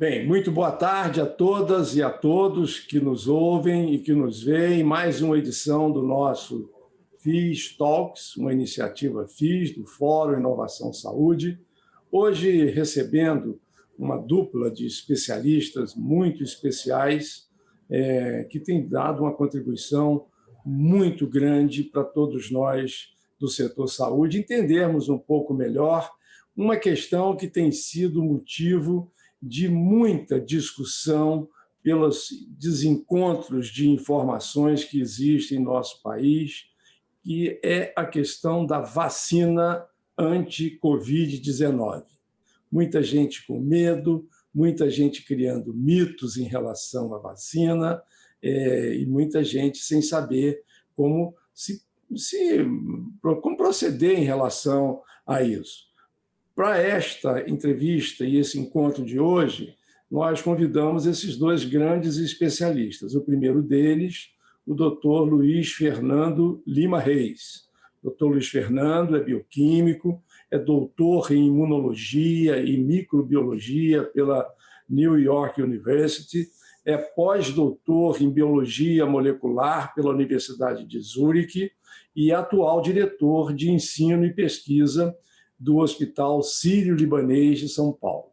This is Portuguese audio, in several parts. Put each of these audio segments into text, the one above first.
Bem, muito boa tarde a todas e a todos que nos ouvem e que nos veem. Mais uma edição do nosso FIS Talks, uma iniciativa FIS do Fórum Inovação Saúde. Hoje recebendo uma dupla de especialistas muito especiais que tem dado uma contribuição muito grande para todos nós do setor saúde entendermos um pouco melhor uma questão que tem sido motivo de muita discussão pelos desencontros de informações que existem em nosso país, que é a questão da vacina anti-Covid-19. Muita gente com medo, muita gente criando mitos em relação à vacina e muita gente sem saber como proceder em relação a isso. Para esta entrevista e esse encontro de hoje, nós convidamos esses dois grandes especialistas. O primeiro deles, o Dr. Luiz Fernando Lima Reis. O Dr. Luiz Fernando é bioquímico, é doutor em imunologia e microbiologia pela New York University, é pós-doutor em biologia molecular pela Universidade de Zurique e atual diretor de ensino e pesquisa do Hospital Sírio-Libanês de São Paulo.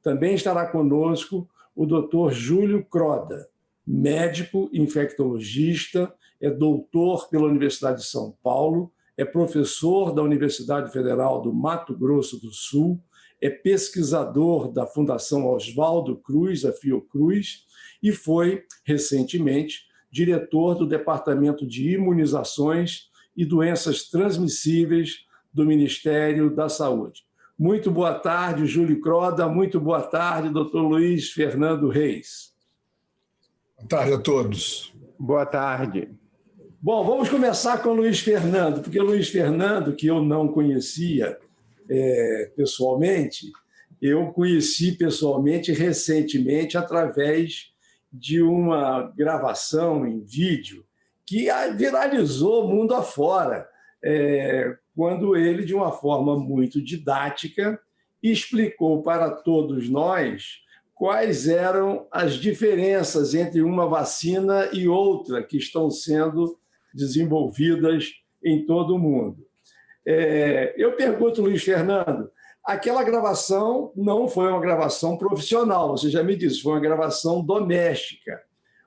Também estará conosco o Dr. Júlio Croda, médico infectologista, é doutor pela Universidade de São Paulo, é professor da Universidade Federal do Mato Grosso do Sul, é pesquisador da Fundação Oswaldo Cruz, a Fiocruz, e foi, recentemente, diretor do Departamento de Imunizações e Doenças Transmissíveis do Ministério da Saúde. Muito boa tarde, Júlio Croda. Muito boa tarde, Dr. Luiz Fernando Reis. Boa tarde a todos. Boa tarde. Bom, vamos começar com o Luiz Fernando, porque o Luiz Fernando, que eu não conhecia pessoalmente, eu conheci pessoalmente recentemente através de uma gravação em vídeo que viralizou mundo afora, quando ele, de uma forma muito didática, explicou para todos nós quais eram as diferenças entre uma vacina e outra que estão sendo desenvolvidas em todo o mundo. Eu pergunto, Luiz Fernando, aquela gravação não foi uma gravação profissional, você já me disse, foi uma gravação doméstica.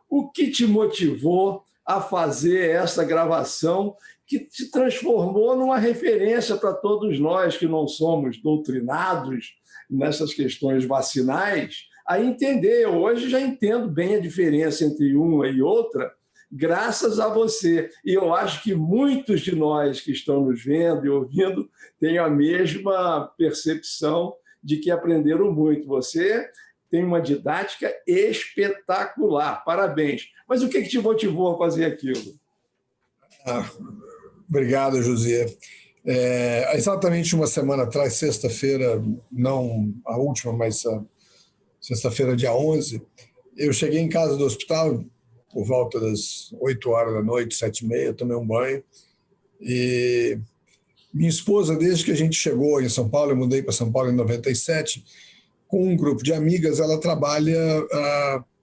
O que te motivou a fazer essa gravação que se transformou numa referência para todos nós que não somos doutrinados nessas questões vacinais, a entender? Hoje já entendo bem a diferença entre uma e outra, graças a você. E eu acho que muitos de nós que estão nos vendo e ouvindo têm a mesma percepção de que aprenderam muito. Você tem uma didática espetacular, parabéns. Mas o que te motivou a fazer aquilo? Obrigado, José. Exatamente uma semana atrás, sexta-feira, não a última, mas a sexta-feira, dia 11, eu cheguei em casa do hospital por volta das 8 horas da noite, 7h30, tomei um banho. E minha esposa, desde que a gente chegou em São Paulo, eu mudei para São Paulo em 97, com um grupo de amigas, ela trabalha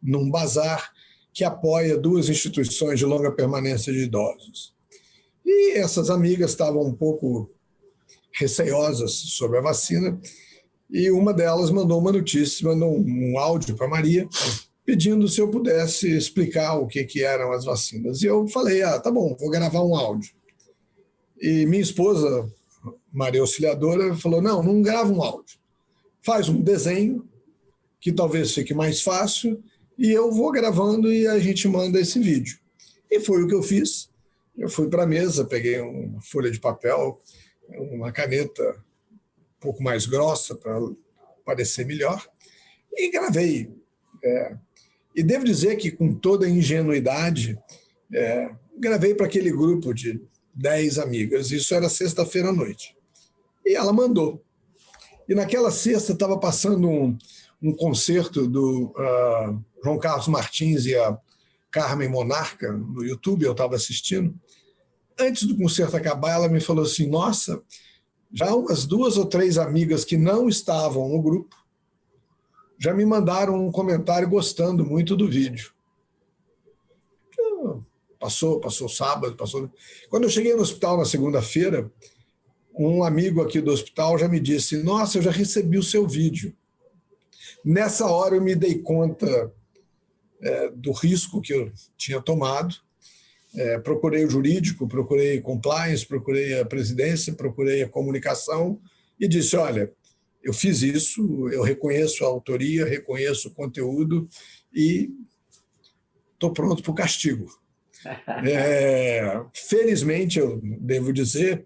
num bazar que apoia duas instituições de longa permanência de idosos. E essas amigas estavam um pouco receiosas sobre a vacina, e uma delas mandou uma notícia, mandou um áudio para Maria, pedindo se eu pudesse explicar o que eram as vacinas. E eu falei, tá bom, vou gravar um áudio. E minha esposa, Maria Auxiliadora, falou, não grava um áudio. Faz um desenho, que talvez fique mais fácil, e eu vou gravando e a gente manda esse vídeo. E foi o que eu fiz. Eu fui para a mesa, peguei uma folha de papel, uma caneta um pouco mais grossa para parecer melhor, e gravei. E devo dizer que, com toda a ingenuidade, gravei para aquele grupo de 10 amigas. Isso era sexta-feira à noite. E ela mandou. E naquela sexta estava passando um concerto do João Carlos Martins e a Carmen Monarca no YouTube, eu estava assistindo. Antes do concerto acabar, ela me falou assim, nossa, já umas 2 ou 3 amigas que não estavam no grupo já me mandaram um comentário gostando muito do vídeo. Passou sábado, passou. Quando eu cheguei no hospital na segunda-feira, um amigo aqui do hospital já me disse: nossa, eu já recebi o seu vídeo. Nessa hora eu me dei conta do risco que eu tinha tomado. Procurei o jurídico, procurei compliance, procurei a presidência, procurei a comunicação e disse: olha, eu fiz isso, eu reconheço a autoria, reconheço o conteúdo e estou pronto para o castigo. Felizmente, eu devo dizer,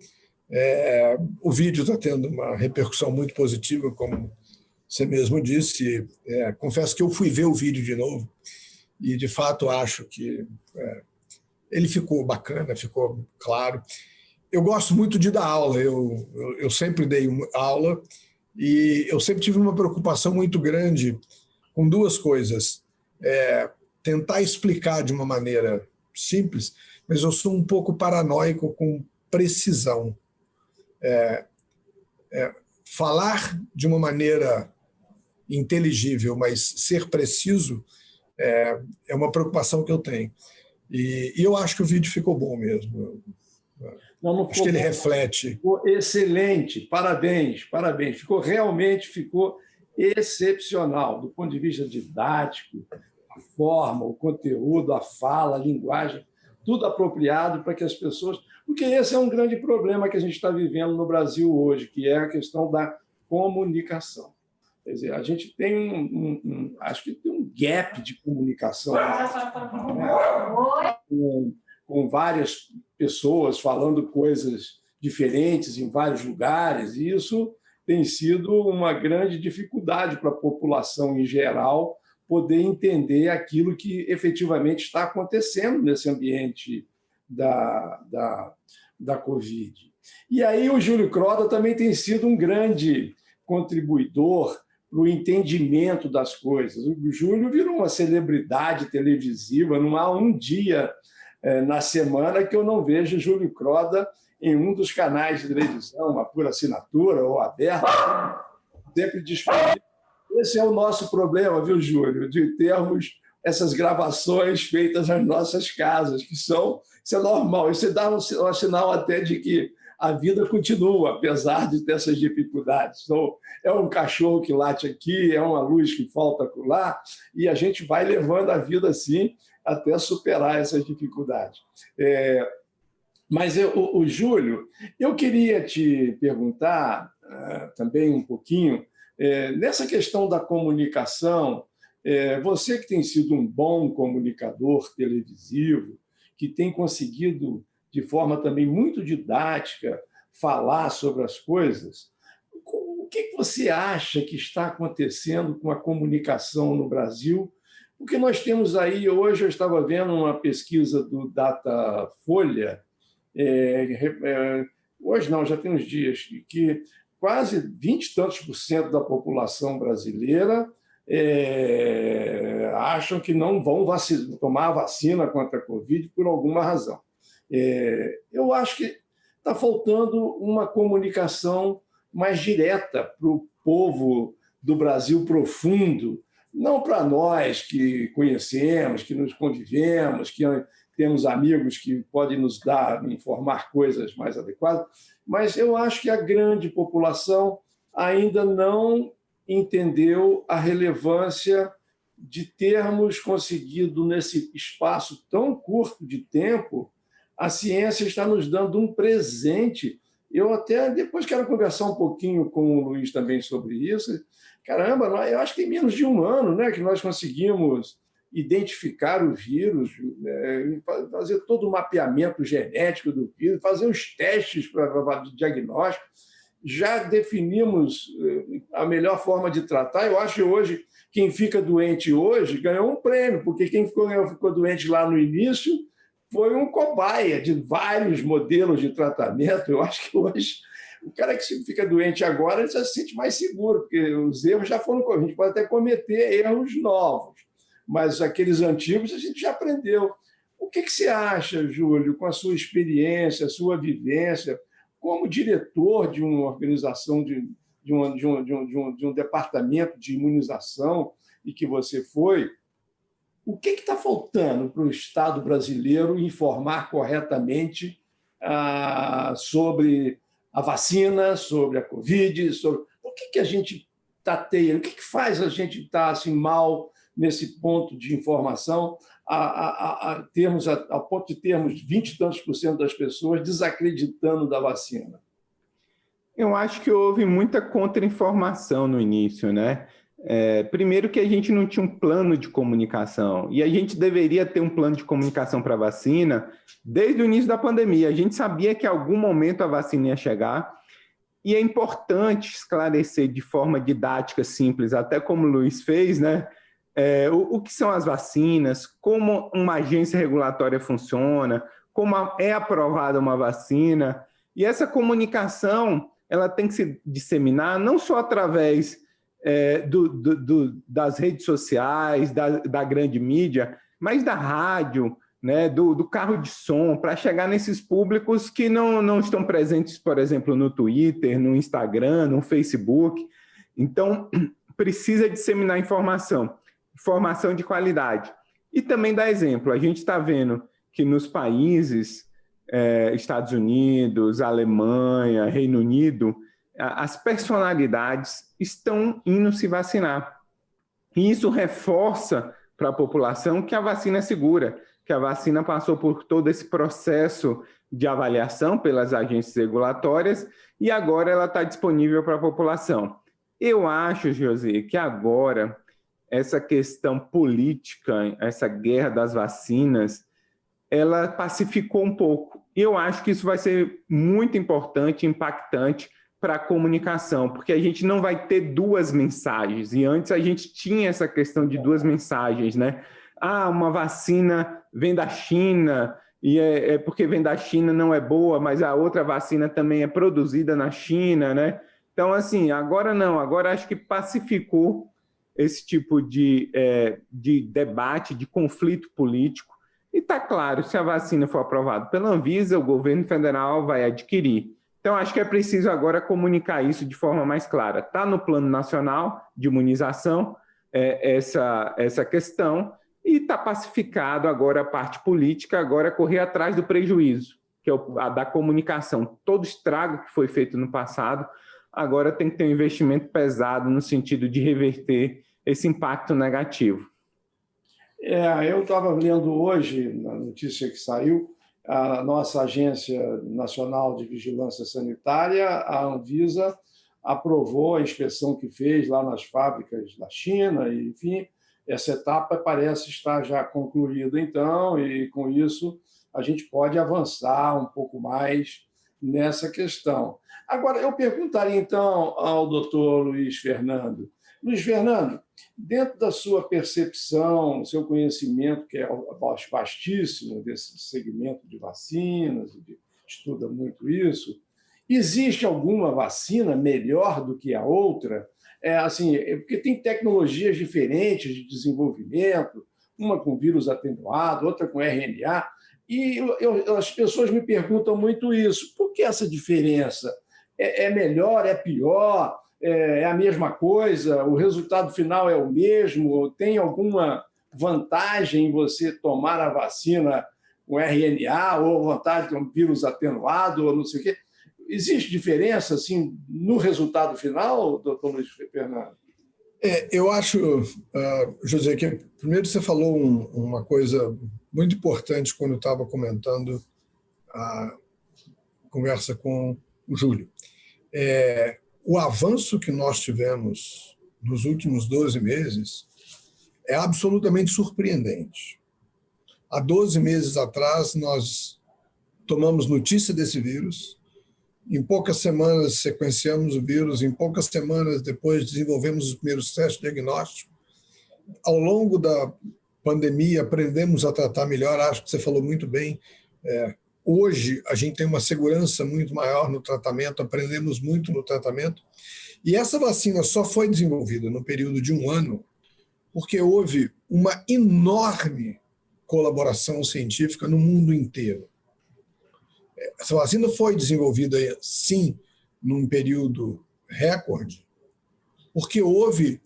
o vídeo está tendo uma repercussão muito positiva, como você mesmo disse. Confesso que eu fui ver o vídeo de novo e, de fato, acho que ele ficou bacana, ficou claro. Eu gosto muito de dar aula, eu sempre dei aula e eu sempre tive uma preocupação muito grande com duas coisas. Tentar explicar de uma maneira simples, mas eu sou um pouco paranoico com precisão. Falar de uma maneira inteligível, mas ser preciso, é uma preocupação que eu tenho. E eu acho que o vídeo ficou bom mesmo. Não acho que ele reflete. Ficou excelente, parabéns. Realmente ficou excepcional, do ponto de vista didático, a forma, o conteúdo, a fala, a linguagem, tudo apropriado para que as pessoas... Porque esse é um grande problema que a gente está vivendo no Brasil hoje, que é a questão da comunicação. Quer dizer, a gente tem acho que tem um gap de comunicação, né? com várias pessoas falando coisas diferentes em vários lugares, e isso tem sido uma grande dificuldade para a população em geral poder entender aquilo que efetivamente está acontecendo nesse ambiente da Covid. E aí o Júlio Croda também tem sido um grande contribuidor para o entendimento das coisas. O Júlio virou uma celebridade televisiva, não há um dia na semana que eu não vejo Júlio Croda em um dos canais de televisão, por assinatura ou aberta, sempre disponível. Esse é o nosso problema, viu, Júlio, de termos essas gravações feitas nas nossas casas, isso é normal. Isso dá um sinal até de que a vida continua, apesar de ter essas dificuldades. Então, é um cachorro que late aqui, é uma luz que falta lá, e a gente vai levando a vida assim até superar essas dificuldades. Mas, o Júlio, eu queria te perguntar também um pouquinho, nessa questão da comunicação, você que tem sido um bom comunicador televisivo, que tem conseguido, de forma também muito didática, falar sobre as coisas, o que você acha que está acontecendo com a comunicação no Brasil? Porque nós temos aí, hoje eu estava vendo uma pesquisa do Datafolha, hoje não, já tem uns dias, que quase 20 e tantos % da população brasileira acham que não vão tomar a vacina contra a Covid por alguma razão. Eu acho que está faltando uma comunicação mais direta para o povo do Brasil profundo, não para nós que conhecemos, que nos convivemos, que temos amigos que podem nos informar coisas mais adequadas, mas eu acho que a grande população ainda não entendeu a relevância de termos conseguido, nesse espaço tão curto de tempo, a ciência está nos dando um presente. Eu até depois quero conversar um pouquinho com o Luiz também sobre isso. Caramba, eu acho que tem menos de um ano, né, que nós conseguimos identificar o vírus, fazer todo o mapeamento genético do vírus, fazer os testes para diagnóstico. Já definimos a melhor forma de tratar. Eu acho que hoje, quem fica doente hoje ganhou um prêmio, porque quem ficou doente lá no início foi um cobaia de vários modelos de tratamento. Eu acho que hoje o cara que fica doente agora ele já se sente mais seguro, porque os erros já foram cometidos. A gente pode até cometer erros novos, mas aqueles antigos a gente já aprendeu. O que você acha, Júlio, com a sua experiência, a sua vivência, como diretor de uma organização de um departamento de imunização e que você foi, o que está faltando para o Estado brasileiro informar corretamente sobre a vacina, sobre a Covid, por que a gente tateia, o que faz a gente estar assim, mal nesse ponto de informação, ao ponto de termos 20 e tantos % das pessoas desacreditando da vacina? Eu acho que houve muita contra-informação no início, né? Primeiro que a gente não tinha um plano de comunicação, e a gente deveria ter um plano de comunicação para a vacina desde o início da pandemia. A gente sabia que em algum momento a vacina ia chegar, e é importante esclarecer de forma didática, simples, até como o Luiz fez, né? O que são as vacinas, como uma agência regulatória funciona, como é aprovada uma vacina, e essa comunicação ela tem que se disseminar não só através das redes sociais, da grande mídia, mas da rádio, né, do carro de som, para chegar nesses públicos que não estão presentes, por exemplo, no Twitter, no Instagram, no Facebook. Então, precisa disseminar informação de qualidade. E também dar exemplo. A gente está vendo que nos países, Estados Unidos, Alemanha, Reino Unido, as personalidades estão indo se vacinar. E isso reforça para a população que a vacina é segura, que a vacina passou por todo esse processo de avaliação pelas agências regulatórias e agora ela está disponível para a população. Eu acho, José, que agora essa questão política, essa guerra das vacinas, ela pacificou um pouco. E eu acho que isso vai ser muito importante, impactante para a comunicação, porque a gente não vai ter duas mensagens. E antes a gente tinha essa questão de duas mensagens, né? Uma vacina vem da China, e porque vem da China não é boa, mas a outra vacina também é produzida na China, né? Então, assim, agora não, agora acho que pacificou esse tipo de debate, de conflito político. E está claro, se a vacina for aprovada pela Anvisa, o governo federal vai adquirir. Então, acho que é preciso agora comunicar isso de forma mais clara. Está no Plano Nacional de Imunização essa questão e está pacificado agora a parte política, agora correr atrás do prejuízo, que é a da comunicação. Todo estrago que foi feito no passado, agora tem que ter um investimento pesado no sentido de reverter esse impacto negativo. Eu estava lendo hoje, na notícia que saiu, a nossa Agência Nacional de Vigilância Sanitária, a Anvisa, aprovou a inspeção que fez lá nas fábricas da China, e, enfim, essa etapa parece estar já concluída, então, e com isso a gente pode avançar um pouco mais nessa questão. Agora, eu perguntaria, então, ao doutor Luiz Fernando. Luiz Fernando, dentro da sua percepção, seu conhecimento, que é vastíssimo desse segmento de vacinas, estuda muito isso, existe alguma vacina melhor do que a outra? Porque tem tecnologias diferentes de desenvolvimento, uma com vírus atenuado, outra com RNA, e as pessoas me perguntam muito isso. Por que essa diferença? É melhor, é pior? É a mesma coisa? O resultado final é o mesmo? Tem alguma vantagem em você tomar a vacina com RNA ou vantagem com vírus atenuado ou não sei o quê? Existe diferença assim, no resultado final, doutor Luiz Fernando? Eu acho, José, que primeiro você falou uma coisa muito importante quando estava comentando a conversa com o Júlio. O avanço que nós tivemos nos últimos 12 meses é absolutamente surpreendente. Há 12 meses atrás, nós tomamos notícia desse vírus, em poucas semanas sequenciamos o vírus, em poucas semanas depois desenvolvemos os primeiros testes diagnósticos. Ao longo da pandemia, aprendemos a tratar melhor, acho que você falou muito bem. Hoje, a gente tem uma segurança muito maior no tratamento, aprendemos muito no tratamento. E essa vacina só foi desenvolvida no período de 1 ano porque houve uma enorme colaboração científica no mundo inteiro. Essa vacina foi desenvolvida, sim, num período recorde, porque houve,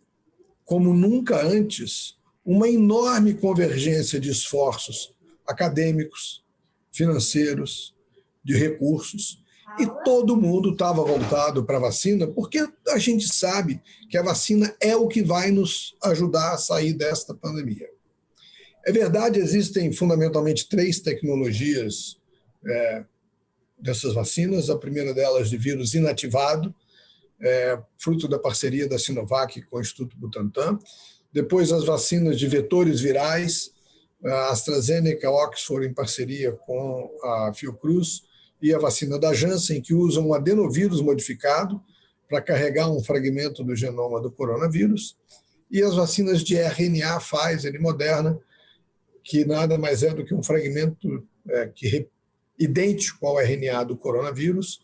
como nunca antes, uma enorme convergência de esforços acadêmicos, financeiros, de recursos, e todo mundo estava voltado para a vacina, porque a gente sabe que a vacina é o que vai nos ajudar a sair desta pandemia. É verdade, existem fundamentalmente 3 tecnologias dessas vacinas. A primeira delas de vírus inativado, fruto da parceria da Sinovac com o Instituto Butantan. Depois as vacinas de vetores virais, a AstraZeneca, Oxford em parceria com a Fiocruz, e a vacina da Janssen, que usa um adenovírus modificado para carregar um fragmento do genoma do coronavírus, e as vacinas de RNA Pfizer e Moderna, que nada mais é do que um fragmento idêntico ao RNA do coronavírus,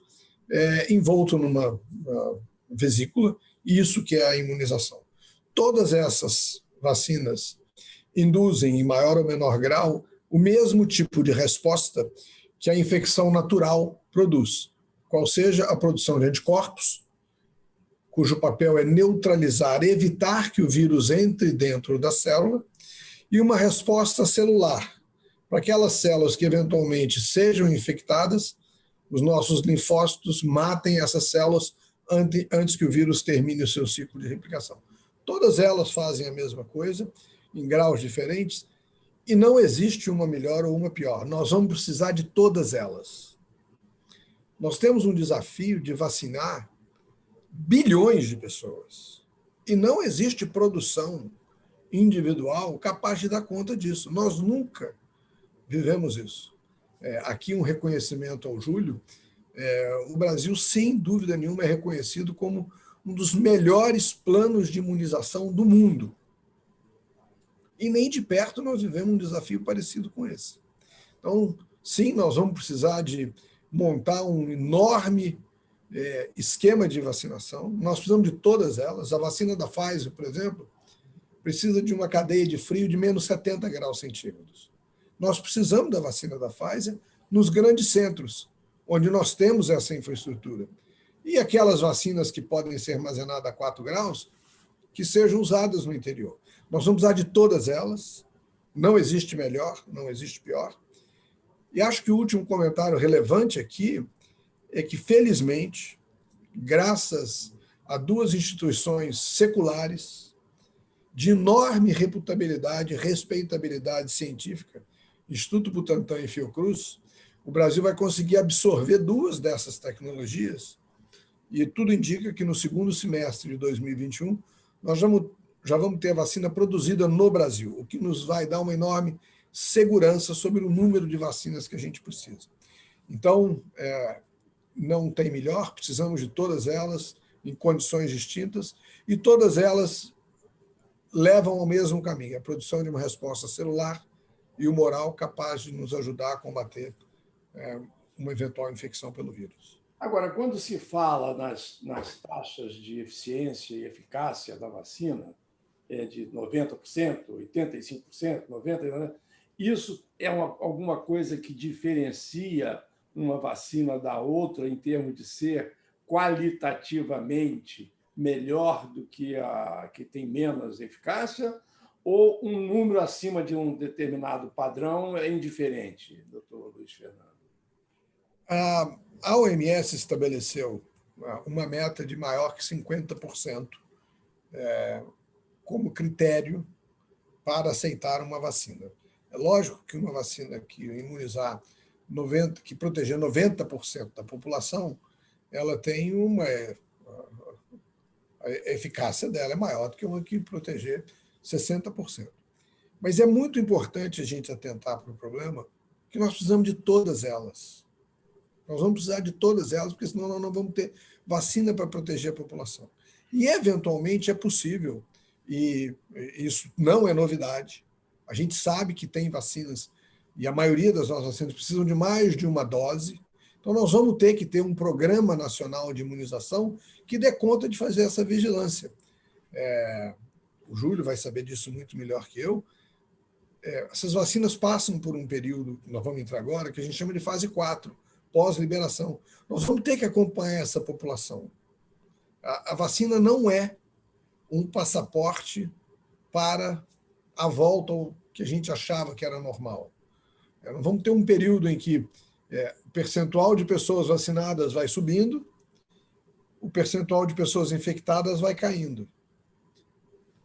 envolto numa vesícula, e isso que é a imunização. Todas essas vacinas induzem, em maior ou menor grau, o mesmo tipo de resposta que a infecção natural produz, qual seja a produção de anticorpos, cujo papel é neutralizar, evitar que o vírus entre dentro da célula, e uma resposta celular, para aquelas células que eventualmente sejam infectadas, os nossos linfócitos matem essas células antes que o vírus termine o seu ciclo de replicação. Todas elas fazem a mesma coisa, em graus diferentes, e não existe uma melhor ou uma pior. Nós vamos precisar de todas elas. Nós temos um desafio de vacinar bilhões de pessoas. E não existe produção individual capaz de dar conta disso. Nós nunca vivemos isso. Aqui um reconhecimento ao Júlio. O Brasil, sem dúvida nenhuma, é reconhecido como um dos melhores planos de imunização do mundo. E nem de perto nós vivemos um desafio parecido com esse. Então, sim, nós vamos precisar de montar um enorme esquema de vacinação. Nós precisamos de todas elas. A vacina da Pfizer, por exemplo, precisa de uma cadeia de frio de menos 70 graus centígrados. Nós precisamos da vacina da Pfizer nos grandes centros, onde nós temos essa infraestrutura. E aquelas vacinas que podem ser armazenadas a 4 graus, que sejam usadas no interior. Nós vamos usar de todas elas, não existe melhor, não existe pior. E acho que o último comentário relevante aqui é que, felizmente, graças a 2 instituições seculares, de enorme reputabilidade e respeitabilidade científica, Instituto Butantan e Fiocruz, o Brasil vai conseguir absorver 2 dessas tecnologias, e tudo indica que no segundo semestre de 2021 nós já vamos ter a vacina produzida no Brasil, o que nos vai dar uma enorme segurança sobre o número de vacinas que a gente precisa. Então, não tem melhor, precisamos de todas elas em condições distintas, e todas elas levam ao mesmo caminho, a produção de uma resposta celular e humoral capaz de nos ajudar a combater uma eventual infecção pelo vírus. Agora, quando se fala nas taxas de eficiência e eficácia da vacina, de 90%, 85%, 90%, isso é alguma coisa que diferencia uma vacina da outra em termos de ser qualitativamente melhor do que a que tem menos eficácia, ou um número acima de um determinado padrão é indiferente, doutor Luiz Fernando? A OMS estabeleceu uma meta de maior que 50% como critério para aceitar uma vacina. É lógico que uma vacina que imunizar que proteger 90% da população, ela tem a eficácia dela é maior do que uma que proteger 60%. Mas é muito importante a gente atentar para o problema que nós precisamos de todas elas. Nós vamos precisar de todas elas, porque senão nós não vamos ter vacina para proteger a população. E, eventualmente, é possível, e isso não é novidade, a gente sabe que tem vacinas, e a maioria das nossas vacinas precisam de mais de uma dose, então nós vamos ter que ter um programa nacional de imunização que dê conta de fazer essa vigilância. O Júlio vai saber disso muito melhor que eu. Essas vacinas passam por um período, nós vamos entrar agora, que a gente chama de fase 4, pós-liberação. Nós vamos ter que acompanhar essa população. A vacina não é um passaporte para a volta ao que a gente achava que era normal. Nós vamos ter um período em que o percentual de pessoas vacinadas vai subindo, o percentual de pessoas infectadas vai caindo.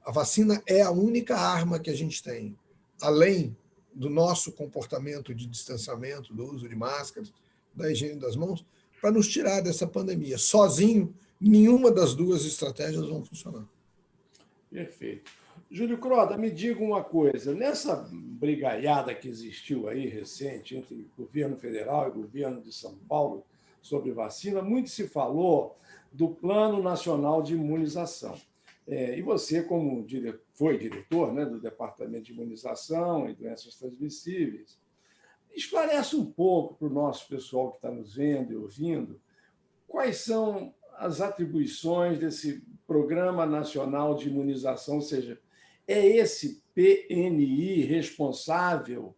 A vacina é a única arma que a gente tem, além do nosso comportamento de distanciamento, do uso de máscaras, da higiene das mãos, para nos tirar dessa pandemia. Sozinho, nenhuma das duas estratégias vão funcionar. Perfeito. Júlio Croda, me diga uma coisa. Nessa brigaiada que existiu aí recente entre governo federal e governo de São Paulo sobre vacina, muito se falou do Plano Nacional de Imunização. E você, como foi diretor, né, do Departamento de Imunização e Doenças Transmissíveis, esclarece um pouco para o nosso pessoal que está nos vendo e ouvindo quais são as atribuições desse Programa Nacional de Imunização, ou seja, é esse PNI responsável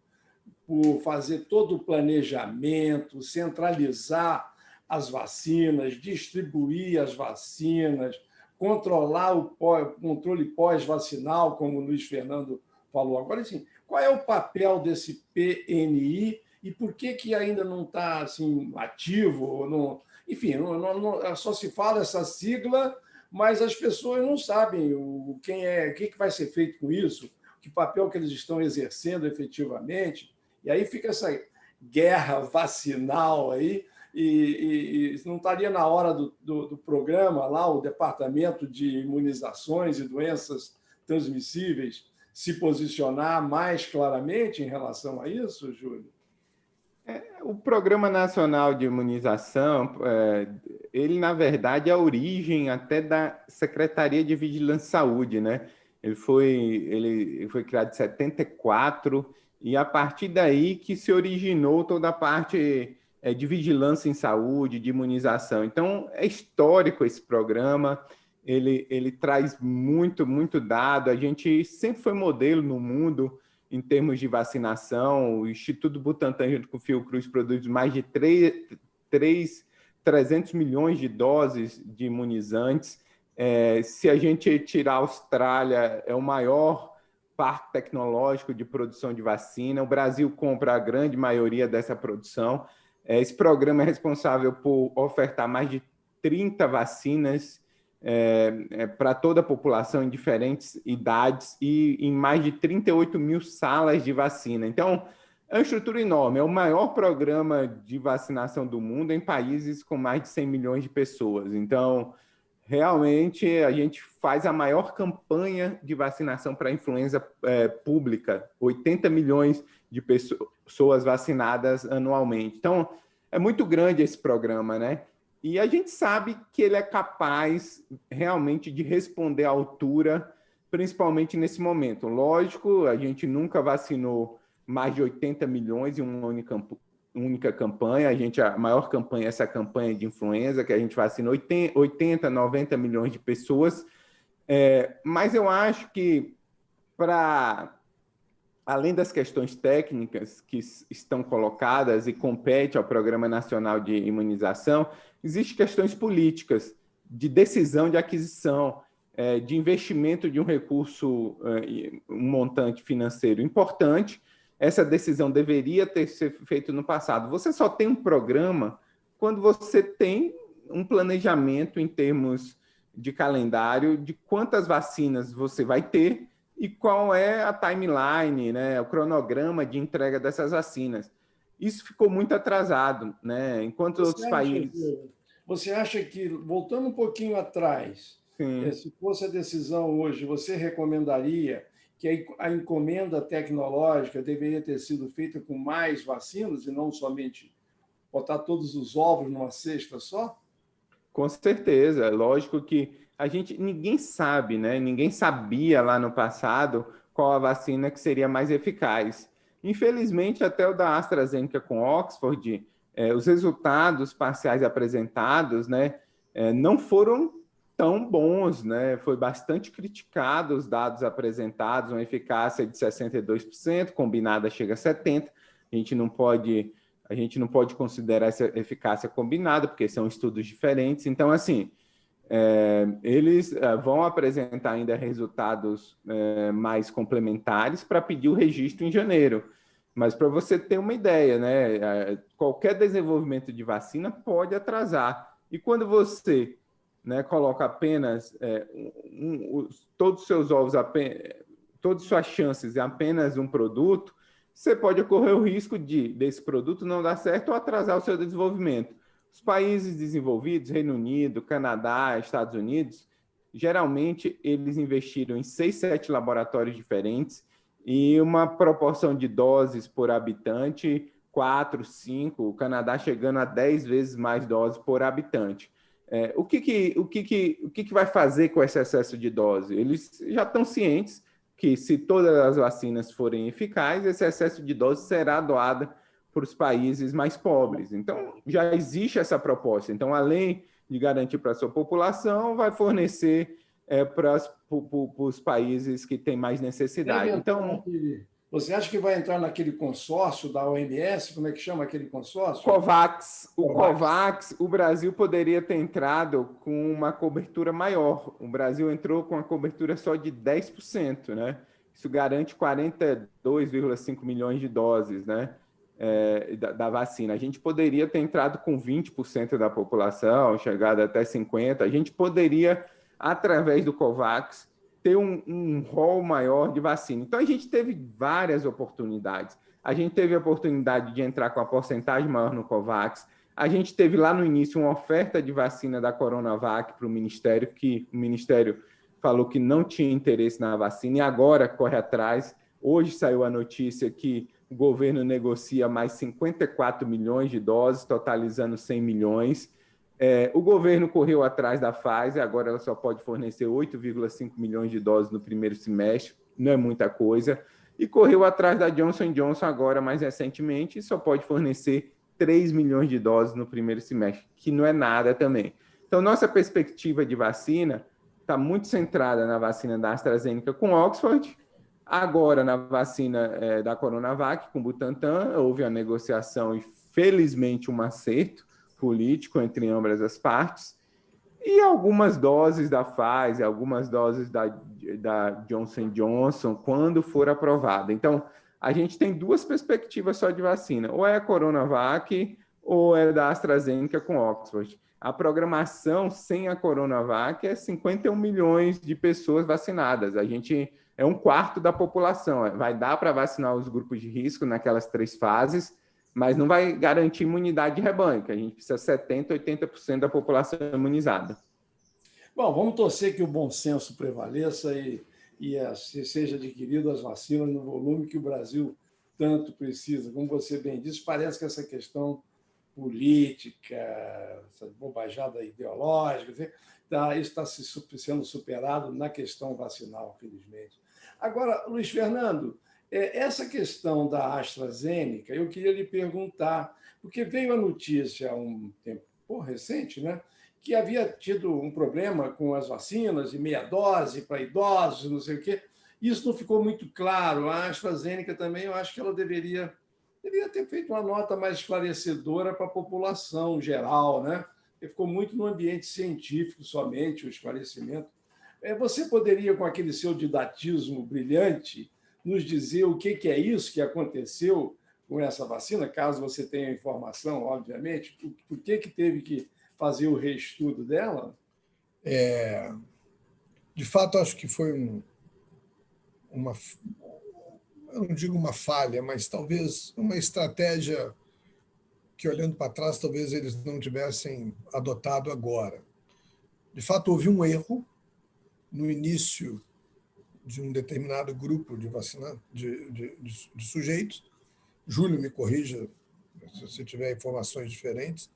por fazer todo o planejamento, centralizar as vacinas, distribuir as vacinas, controlar o controle pós-vacinal, como o Luiz Fernando falou. Agora, assim, qual é o papel desse PNI e por que ainda não está assim, ativo? Ou não... Enfim, só se fala essa sigla, mas as pessoas não sabem o que vai ser feito com isso, que papel que eles estão exercendo efetivamente. E aí fica essa guerra vacinal aí, e não estaria na hora do programa lá, o Departamento de Imunizações e Doenças Transmissíveis, se posicionar mais claramente em relação a isso, Júlio? O Programa Nacional de Imunização, ele, na verdade, é a origem até da Secretaria de Vigilância e Saúde, né? Ele foi criado em 74 e, a partir daí, que se originou toda a parte de vigilância em saúde, de imunização. Então, é histórico esse programa, ele traz muito, muito dado. A gente sempre foi modelo no mundo em termos de vacinação. O Instituto Butantan, junto com o Fiocruz, produz mais de 300 milhões de doses de imunizantes. Se a gente tirar a Austrália, é o maior parque tecnológico de produção de vacina. O Brasil compra a grande maioria dessa produção. Esse programa é responsável por ofertar mais de 30 vacinas para toda a população em diferentes idades e em mais de 38 mil salas de vacina. Então, é uma estrutura enorme, é o maior programa de vacinação do mundo em países com mais de 100 milhões de pessoas. Então, realmente, a gente faz a maior campanha de vacinação para a influenza pública, 80 milhões de pessoas vacinadas anualmente. Então, é muito grande esse programa, né? E a gente sabe que ele é capaz realmente de responder à altura, principalmente nesse momento. Lógico, a gente nunca vacinou mais de 80 milhões em uma única campanha. A maior campanha é essa campanha de influenza, que a gente vacina 80, 90 milhões de pessoas. Mas eu acho que, além das questões técnicas que estão colocadas e compete ao Programa Nacional de Imunização, existem questões políticas, de decisão de aquisição, de investimento de um recurso, um montante financeiro importante. Essa decisão deveria ter sido feita no passado. Você só tem um programa quando você tem um planejamento em termos de calendário de quantas vacinas você vai ter e qual é a timeline, né, o cronograma de entrega dessas vacinas. Isso ficou muito atrasado, né? Enquanto outros países... Você acha que, voltando um pouquinho atrás, se fosse a decisão hoje, você recomendaria que a encomenda tecnológica deveria ter sido feita com mais vacinas e não somente botar todos os ovos numa cesta só? Com certeza, lógico que ninguém sabe, né? Ninguém sabia lá no passado qual a vacina que seria mais eficaz. Infelizmente, até o da AstraZeneca com Oxford, os resultados parciais apresentados, né, não foram tão bons, né? Foi bastante criticado os dados apresentados, uma eficácia de 62%, combinada chega a 70%. A gente não pode considerar essa eficácia combinada, porque são estudos diferentes. Então, assim, Eles vão apresentar ainda resultados mais complementares para pedir o registro em janeiro. Mas para você ter uma ideia, né, qualquer desenvolvimento de vacina pode atrasar. E quando você, né, coloca apenas todos os seus ovos, todas as suas chances em apenas um produto, você pode correr o risco desse produto não dar certo ou atrasar o seu desenvolvimento. Os países desenvolvidos, Reino Unido, Canadá, Estados Unidos, geralmente eles investiram em 6, 7 laboratórios diferentes e uma proporção de doses por habitante, 4, 5, o Canadá chegando a 10 vezes mais doses por habitante. O que vai fazer com esse excesso de dose? Eles já estão cientes que, se todas as vacinas forem eficazes, esse excesso de dose será doado para os países mais pobres. Então, já existe essa proposta. Então, além de garantir para a sua população, vai fornecer para os países que têm mais necessidade. Então, você acha que vai entrar naquele consórcio da OMS? Como é que chama aquele consórcio? COVAX. O COVAX, o Brasil poderia ter entrado com uma cobertura maior. O Brasil entrou com uma cobertura só de 10%, né? Isso garante 42,5 milhões de doses, né? Da vacina. A gente poderia ter entrado com 20% da população, chegado até 50%. A gente poderia, através do COVAX, ter um rol maior de vacina. Então, a gente teve várias oportunidades. A gente teve a oportunidade de entrar com a porcentagem maior no COVAX. A gente teve lá no início uma oferta de vacina da Coronavac para o Ministério, que o Ministério falou que não tinha interesse na vacina e agora corre atrás. Hoje saiu a notícia que o governo negocia mais 54 milhões de doses, totalizando 100 milhões. O governo correu atrás da Pfizer, agora ela só pode fornecer 8,5 milhões de doses no primeiro semestre, não é muita coisa. E correu atrás da Johnson & Johnson agora, mais recentemente, e só pode fornecer 3 milhões de doses no primeiro semestre, que não é nada também. Então, nossa perspectiva de vacina está muito centrada na vacina da AstraZeneca com Oxford, agora na vacina da Coronavac com Butantan. Houve a negociação e, felizmente, um acerto político entre ambas as partes, e algumas doses da Pfizer, algumas doses da Johnson & Johnson, quando for aprovada. Então, a gente tem duas perspectivas só de vacina, ou é a Coronavac ou é da AstraZeneca com Oxford. A programação sem a Coronavac é 51 milhões de pessoas vacinadas. A gente é 1/4 da população. Vai dar para vacinar os grupos de risco naquelas 3 fases, mas não vai garantir imunidade de rebanho, que a gente precisa 70%, 80% da população imunizada. Bom, vamos torcer que o bom senso prevaleça e seja adquirido as vacinas no volume que o Brasil tanto precisa. Como você bem disse, parece que essa questão política, essa bobajada ideológica, isso está sendo superado na questão vacinal, felizmente. Agora, Luiz Fernando, essa questão da AstraZeneca, eu queria lhe perguntar, porque veio a notícia há um tempo recente, né, que havia tido um problema com as vacinas de meia dose para idosos, não sei o quê. Isso não ficou muito claro. A AstraZeneca também, eu acho que ela deveria ter feito uma nota mais esclarecedora para a população geral, né? Porque ficou muito no ambiente científico somente, o esclarecimento. Você poderia, com aquele seu didatismo brilhante, nos dizer o que é isso que aconteceu com essa vacina, caso você tenha informação, obviamente, por que teve que fazer o reestudo dela? De fato, acho que foi eu não digo uma falha, mas talvez uma estratégia que, olhando para trás, talvez eles não tivessem adotado agora. De fato, houve um erro no início de um determinado grupo de de sujeitos. Júlio, me corrija se você tiver informações diferentes,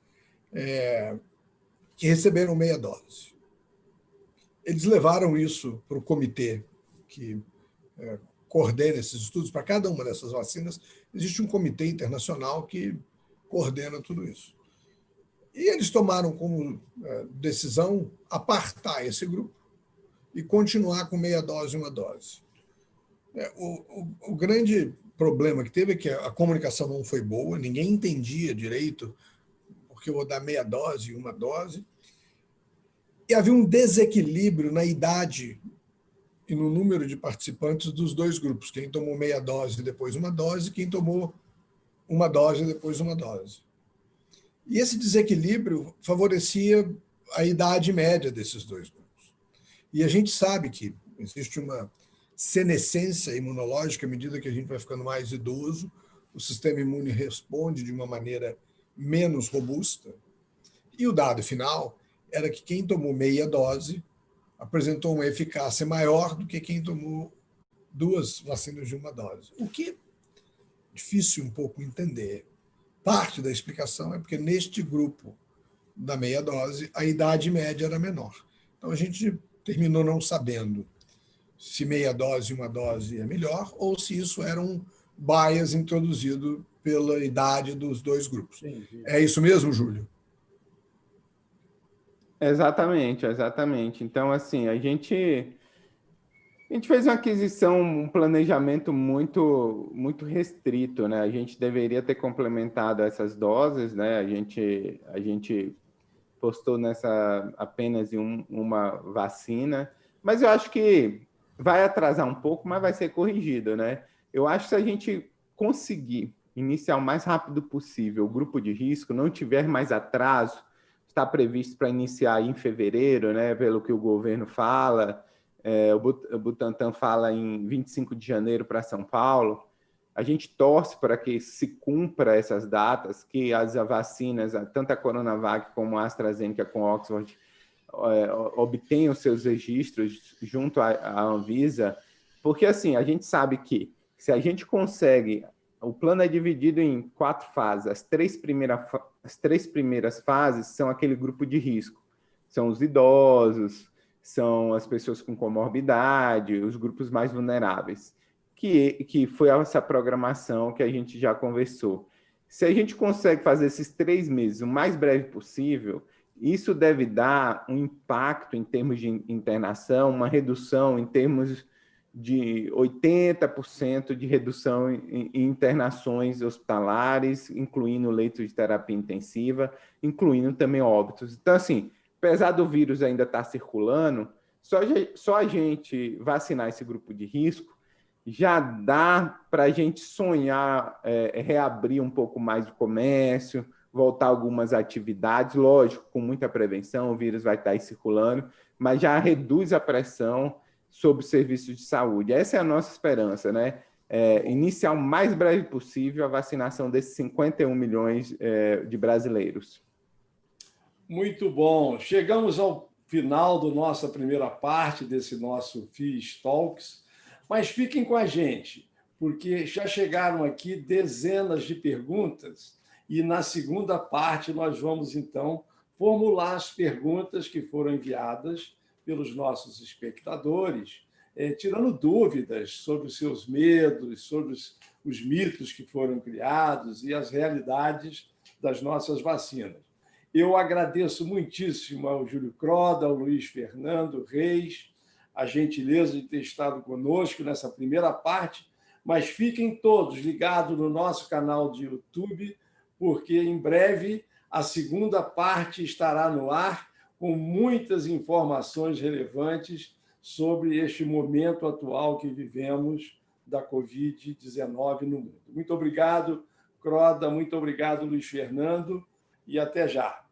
que receberam meia dose. Eles levaram isso para o comitê que coordena esses estudos. Para cada uma dessas vacinas, existe um comitê internacional que coordena tudo isso. E eles tomaram como decisão apartar esse grupo e continuar com meia dose e uma dose. O grande problema que teve é que a comunicação não foi boa, ninguém entendia direito porque eu vou dar meia dose e uma dose. E havia um desequilíbrio na idade e no número de participantes dos dois grupos, quem tomou meia dose e depois uma dose, quem tomou uma dose e depois uma dose. E esse desequilíbrio favorecia a idade média desses dois grupos. E a gente sabe que existe uma senescência imunológica à medida que a gente vai ficando mais idoso, o sistema imune responde de uma maneira menos robusta. E o dado final era que quem tomou meia dose apresentou uma eficácia maior do que quem tomou 2 vacinas de uma dose. O que é difícil um pouco entender. Parte da explicação é porque neste grupo da meia dose a idade média era menor. Então a gente terminou não sabendo se meia dose e uma dose é melhor ou se isso era um bias introduzido pela idade dos dois grupos. Entendi. É isso mesmo, Júlio? Exatamente, exatamente. Então, assim, a gente fez uma aquisição, um planejamento muito restrito, né? A gente deveria ter complementado essas doses, né? A gente postou nessa apenas em uma vacina, mas eu acho que vai atrasar um pouco, mas vai ser corrigido, né? Eu acho que se a gente conseguir iniciar o mais rápido possível o grupo de risco, não tiver mais atraso, está previsto para iniciar em fevereiro, né? Pelo que o governo fala, o Butantan fala em 25 de janeiro para São Paulo. A gente torce para que se cumpra essas datas, que as vacinas, tanto a Coronavac como a AstraZeneca com Oxford, obtenham seus registros junto à Anvisa, porque assim, a gente sabe que se a gente consegue, o plano é dividido em 4 fases, as três primeiras fases são aquele grupo de risco, são os idosos, são as pessoas com comorbidade, os grupos mais vulneráveis, que foi essa programação que a gente já conversou. Se a gente consegue fazer esses 3 meses o mais breve possível, isso deve dar um impacto em termos de internação, uma redução em termos de 80% de redução em internações hospitalares, incluindo leitos de terapia intensiva, incluindo também óbitos. Então, assim, apesar do vírus ainda estar circulando, só a gente vacinar esse grupo de risco já dá para a gente sonhar, reabrir um pouco mais o comércio, voltar algumas atividades, lógico, com muita prevenção, o vírus vai estar aí circulando, mas já reduz a pressão sobre os serviços de saúde. Essa é a nossa esperança, né? Iniciar o mais breve possível a vacinação desses 51 milhões de brasileiros. Muito bom. Chegamos ao final da nossa primeira parte desse nosso FIS Talks, mas fiquem com a gente, porque já chegaram aqui dezenas de perguntas e na segunda parte nós vamos, então, formular as perguntas que foram enviadas pelos nossos espectadores, tirando dúvidas sobre os seus medos, sobre os mitos que foram criados e as realidades das nossas vacinas. Eu agradeço muitíssimo ao Júlio Croda, ao Luiz Fernando Reis, a gentileza de ter estado conosco nessa primeira parte, mas fiquem todos ligados no nosso canal de YouTube, porque em breve a segunda parte estará no ar com muitas informações relevantes sobre este momento atual que vivemos da Covid-19 no mundo. Muito obrigado, Croda, muito obrigado, Luiz Fernando, e até já.